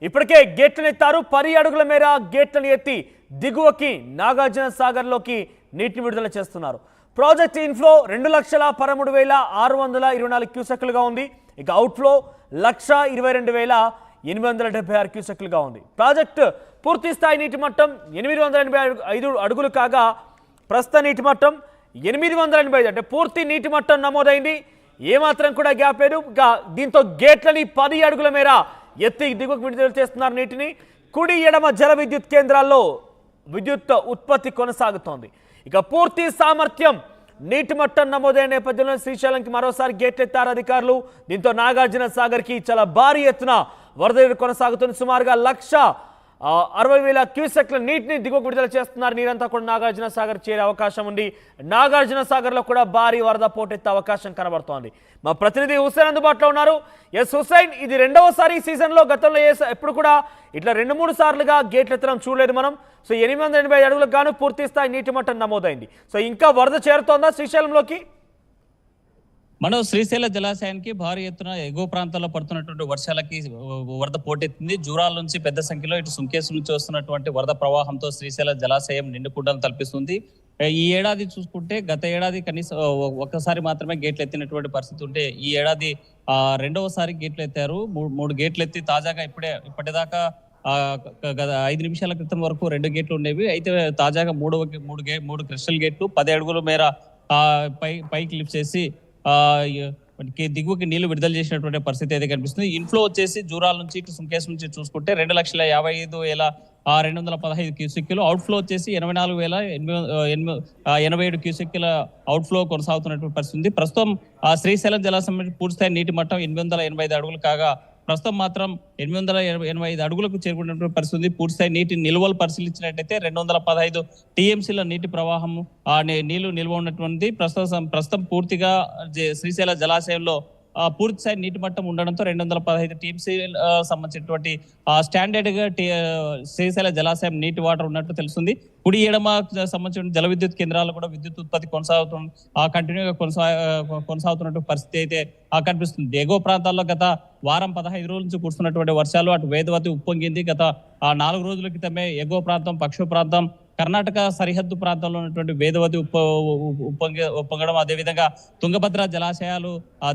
ఇప్పటికే గేట్లను ఎత్తారు. 10 అడుగుల మేర గేట్లను ఎత్తి దిగువకి నాగార్జున సాగర్లోకి నీటిని విడుదల చేస్తున్నారు. ప్రాజెక్ట్ ఇన్ఫ్లో 2,13,624 క్యూసెక్లుగా ఉంది. ఇక అవుట్ఫ్లో 1,22,876 క్యూసెక్లుగా ఉంది. ప్రాజెక్టు పూర్తి స్థాయి నీటి మట్టం 885 అడుగులు కాగా ప్రస్తుత నీటి మట్టం 885, అంటే పూర్తి నీటి మట్టం నమోదైంది. ఏమాత్రం కూడా గ్యాప్ లేదు. దీంతో గేట్లని 10 అడుగుల మేర ఎత్తి దిగువకు విడుదల చేస్తున్నారు నీటిని. కుడి ఎడమ జల విద్యుత్ కేంద్రాల్లో విద్యుత్ ఉత్పత్తి కొనసాగుతోంది. ఇక పూర్తి సామర్థ్యం నీటి మట్టం నమోదైన నేపథ్యంలో శ్రీశైలంకి మరోసారి గేట్లు ఎత్తారు అధికారులు. దీంతో నాగార్జున సాగర్కి చాలా భారీ ఎత్తున వరద కొనసాగుతుంది. సుమారుగా 1,60,000 క్యూసెక్ల నీటిని దిగువకు విడుదల చేస్తున్నారు. నీరంతా కూడా నాగార్జున సాగర్ చేరే అవకాశం ఉంది. నాగార్జున సాగర్లో కూడా భారీ వరద పోటెత్తే అవకాశం కనబడుతోంది. మా ప్రతినిధి హుస్సేన్ అందుబాటులో ఉన్నారు. ఎస్ హుస్సేన్, ఇది రెండవసారి సీజన్లో, గతంలో ఎప్పుడు కూడా ఇట్లా 2-3 సార్లుగా గేట్లు ఎత్తడం చూడలేదు మనం. సో 885 అడుగులకు గాను పూర్తి స్థాయి నీటి మట్టం నమోదైంది. సో ఇంకా వరద చేరుతోందా శ్రీశైలంలోకి? మనం శ్రీశైల జలాశయానికి భారీ ఎత్తున ఎగువ ప్రాంతాల్లో పడుతున్నటువంటి వర్షాలకి వరద పోటెత్తింది. జూరాల నుంచి పెద్ద సంఖ్యలో ఇటు సుంకేసు నుంచి వస్తున్నటువంటి వరద ప్రవాహంతో శ్రీశైల జలాశయం నిండుకుండను తలపిస్తుంది. ఈ ఏడాది చూసుకుంటే గత ఏడాది కనీసం ఒక్కసారి మాత్రమే గేట్లు ఎత్తినటువంటి పరిస్థితి ఉంటే ఈ ఏడాది రెండవసారి గేట్లు ఎత్తారు. 3 గేట్లు ఎత్తి తాజాగా ఇప్పటిదాకా 5 నిమిషాల క్రితం వరకు 2 గేట్లు ఉండేవి. అయితే తాజాగా 3 క్రిస్టల్ గేట్లు 10 అడుగుల మేర పైకి లిఫ్ట్ చేసి దిగువకి నీళ్లు విడుదల చేసినటువంటి పరిస్థితి అయితే కనిపిస్తుంది. ఇన్ఫ్లో వచ్చేసి జూరాల నుంచి ఇటు సుంకేసు నుంచి చూసుకుంటే 2,55,215 క్యూసెక్కులు, అవుట్ఫ్లో వచ్చేసి 84,887 క్యూసెక్కుల అవుట్ఫ్లో కొనసాగుతున్నటువంటి పరిస్థితి ఉంది. ప్రస్తుతం శ్రీశైలం జలాశయం పూర్తిస్థాయి నీటి మట్టం 885 అడుగులు కాగా ప్రస్తుతం మాత్రం 885 అడుగులకు చేరుకున్నటువంటి పరిస్థితి. పూర్తిస్థాయి నీటి నిల్వలు పరిశీలించినట్టయితే 215 టీఎంసీల నీటి ప్రవాహం నీళ్లు నిల్వ ఉన్నటువంటి ప్రస్తుతం పూర్తిగా శ్రీశైల జలాశయంలో పూర్తిస్థాయి నీటి మట్టం ఉండడంతో 215 టీఎంసీ సంబంధించినటువంటి స్టాండర్డ్ గా శ్రీశైల జలాశయం నీటి వాటర్ ఉన్నట్టు తెలుస్తుంది. కుడి ఎడమ సంబంధించిన జల విద్యుత్ కేంద్రాలు కూడా విద్యుత్ ఉత్పత్తి కంటిన్యూగా కొనసాగుతున్నటువంటి పరిస్థితి అయితే కనిపిస్తుంది. ఎగువ ప్రాంతాల్లో గత వారం 15 రోజుల నుంచి కురుస్తున్నటువంటి వర్షాలు అటు వేదవతి ఉప్పొంగింది. గత 4 రోజుల క్రితమే ఎగువ ప్రాంతం, పశ్చిమ ప్రాంతం, కర్ణాటక సరిహద్దు ప్రాంతంలో ఉన్నటువంటి వేదవతి ఉప్పొంగడం, అదేవిధంగా తుంగభద్ర జలాశయాలు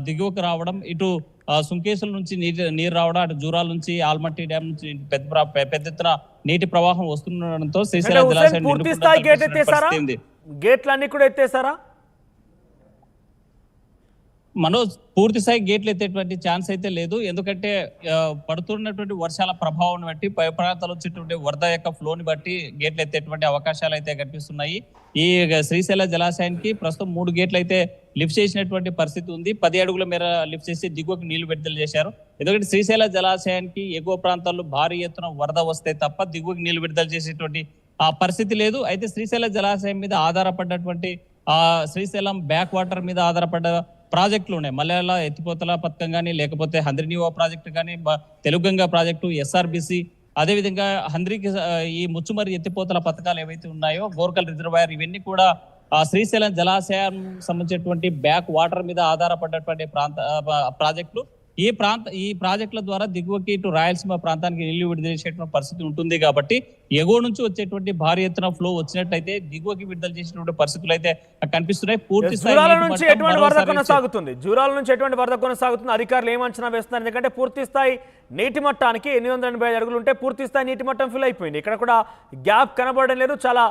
దిగువకు రావడం, ఇటు సుంకేసుల నుంచి నీరు రావడం, అటు జూరాల నుంచి ఆల్మట్టి డ్యాం నుంచి పెద్ద ఎత్తున నీటి ప్రవాహం వస్తుండడంతో శ్రీశైల జలాశయం గేట్లన్నీ కూడా ఎత్తేసారా? మనోజ్, పూర్తి స్థాయి గేట్లు ఎత్తేటువంటి ఛాన్స్ అయితే లేదు. ఎందుకంటే పడుతున్నటువంటి వర్షాల ప్రభావం బట్టి పై ప్రాంతాలు వచ్చేటువంటి వరద యొక్క ఫ్లోని బట్టి గేట్లు ఎత్తేటువంటి అవకాశాలు అయితే కనిపిస్తున్నాయి. ఈ శ్రీశైల జలాశయానికి ప్రస్తుతం 3 గేట్లు అయితే లిఫ్ట్ చేసినటువంటి పరిస్థితి ఉంది. 10 అడుగుల మేర లిఫ్ట్ చేసి దిగువకు నీళ్లు విడుదల చేశారు. ఎందుకంటే శ్రీశైల జలాశయానికి ఎగువ ప్రాంతాల్లో భారీ ఎత్తున వరద వస్తే తప్ప దిగువకు నీళ్లు విడుదల చేసేటువంటి పరిస్థితి లేదు. అయితే శ్రీశైల జలాశయం మీద ఆధారపడ్డటువంటి శ్రీశైలం బ్యాక్ వాటర్ మీద ఆధారపడ్డ ప్రాజెక్టులు ఉన్నాయి. మలయాళ ఎత్తిపోతల పథకం కానీ, లేకపోతే హంద్రినీవా ప్రాజెక్టు కానీ, తెలుగంగా ప్రాజెక్టు, ఎస్ఆర్బిసి, అదేవిధంగా హంద్రికి ఈ ముచ్చుమరి ఎత్తిపోతల పథకాలు ఏవైతే ఉన్నాయో, గోర్కల్ రిజర్వాయర్, ఇవన్నీ కూడా శ్రీశైలం జలాశయం సంబంధించినటువంటి బ్యాక్ వాటర్ మీద ఆధారపడ్డటువంటి ప్రాజెక్టులు. ఈ ప్రాజెక్టుల ద్వారా దిగువకి ఇటు రాయలసీమ ప్రాంతానికి నీళ్లు విడుదల చేసేటువంటి పరిస్థితి ఉంటుంది. కాబట్టి ఎగువ నుంచి వచ్చేటువంటి భారీ ఎత్తున ఫ్లో వచ్చినట్టయితే దిగువకి విడుదల చేసేటువంటి పరిస్థితులు అయితే కనిపిస్తున్నాయి. పూర్తి జూరాల నుంచి ఎటువంటి వరద కొనసాగుతుంది? అధికారులు ఏం అంచనా వేస్తున్నారు? ఎందుకంటే పూర్తి స్థాయి నీటి మట్టానికి 885 అడుగులు ఉంటే పూర్తి స్థాయి నీటి మట్టం ఫిల్ అయిపోయింది. ఇక్కడ కూడా గ్యాప్ కనబడడం లేదు. చాలా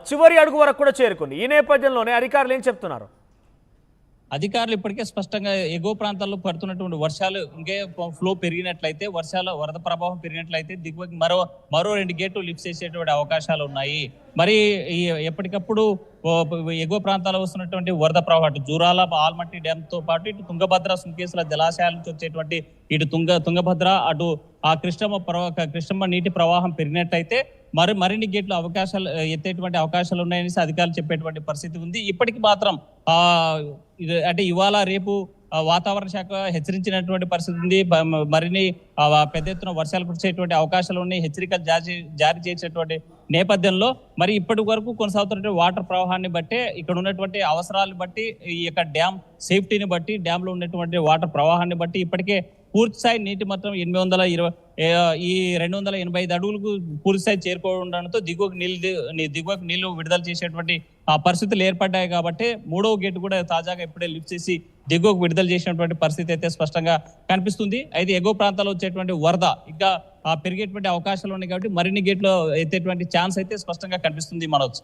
చివరి అడుగు వరకు కూడా చేరుకుంది. ఈ నేపథ్యంలోనే అధికారులు ఏం చెప్తున్నారు? అధికారులు ఇప్పటికే స్పష్టంగా ఎగువ ప్రాంతాల్లో పడుతున్నటువంటి వర్షాలు ఇంకే ఫ్లో పెరిగినట్లయితే, వరద ప్రభావం పెరిగినట్లయితే దిగువకి మరో 2 గేట్లు లిఫ్ట్ చేసేటువంటి అవకాశాలు ఉన్నాయి. మరి ఎప్పటికప్పుడు ఎగువ ప్రాంతాల్లో వస్తున్నటువంటి వరద ప్రవాహం జూరాల ఆల్మట్టి డ్యామ్ తో పాటు ఇటు తుంగభద్ర సుంకేసుల జలాశయాల నుంచి వచ్చేటువంటి ఇటు తుంగభద్ర, అటు ఆ కృష్ణమ్మ నీటి ప్రవాహం పెరిగినట్టయితే మరిన్ని గేట్లు ఎత్తేటువంటి అవకాశాలు ఉన్నాయని అధికారులు చెప్పేటువంటి పరిస్థితి ఉంది. ఇప్పటికి మాత్రం అంటే ఇవాళ రేపు వాతావరణ శాఖ హెచ్చరించినటువంటి పరిస్థితి ఉంది. మరిన్ని పెద్ద ఎత్తున వర్షాలు కురిసేటువంటి అవకాశాలు ఉన్నాయి. హెచ్చరికలు జారీ చేసేటువంటి నేపథ్యంలో మరి ఇప్పటి వరకు కొనసాగుతున్నటువంటి వాటర్ ప్రవాహాన్ని బట్టి, ఇక్కడ ఉన్నటువంటి అవసరాలను బట్టి, ఈ యొక్క డ్యామ్ సేఫ్టీని బట్టి, డ్యామ్ లో ఉన్నటువంటి వాటర్ ప్రవాహాన్ని బట్టి ఇప్పటికే పూర్తి స్థాయి నీటి మొత్తం ఈ 285 అడుగులకు పూర్తి స్థాయి చేరుకోవడంతో దిగువకు నీళ్లు విడుదల చేసేటువంటి పరిస్థితులు ఏర్పడ్డాయి. కాబట్టి మూడవ గేటు కూడా తాజాగా ఇప్పుడే లిఫ్ట్ చేసి దిగువకు విడుదల చేసినటువంటి పరిస్థితి అయితే స్పష్టంగా కనిపిస్తుంది. అయితే ఎగువ ప్రాంతాల్లో వచ్చేటువంటి వరద ఇంకా పెరిగేటువంటి అవకాశాలు ఉన్నాయి కాబట్టి మరిన్ని గేట్లు ఎత్తేటువంటి ఛాన్స్ అయితే స్పష్టంగా కనిపిస్తుంది. Manoj,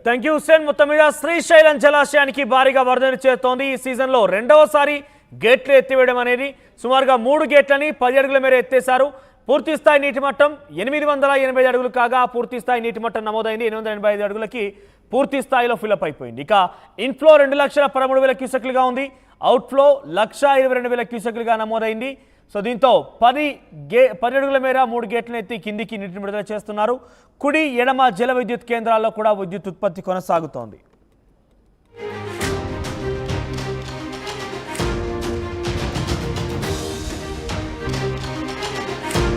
thank you Hussain. మొత్తం మీద శ్రీశైలం జలాశయానికి భారీగా వరదని చేరుతోంది. ఈ సీజన్లో రెండవసారి గేట్లు ఎత్తివేయడం అనేది సుమారుగా 3 గేట్లని 10 అడుగుల మేర ఎత్తేశారు. పూర్తి స్థాయి నీటి మట్టం 885 అడుగులు కాగా పూర్తి స్థాయి నీటి మట్టం నమోదైంది 885 అడుగులకి పూర్తి స్థాయిలో ఫిల్అప్ అయిపోయింది. ఇక ఇన్ఫ్లో 2,13,000 క్యూసెక్లుగా ఉంది, అవుట్ఫ్లో 1,22,000 క్యూసెక్లుగా నమోదైంది. సో దీంతో 10 అడుగుల మేర 3 గేట్లను ఎత్తి కిందికి నీటిని విడుదల చేస్తున్నారు. కుడి ఎడమ జల విద్యుత్ కేంద్రాల్లో కూడా విద్యుత్ ఉత్పత్తి కొనసాగుతోంది.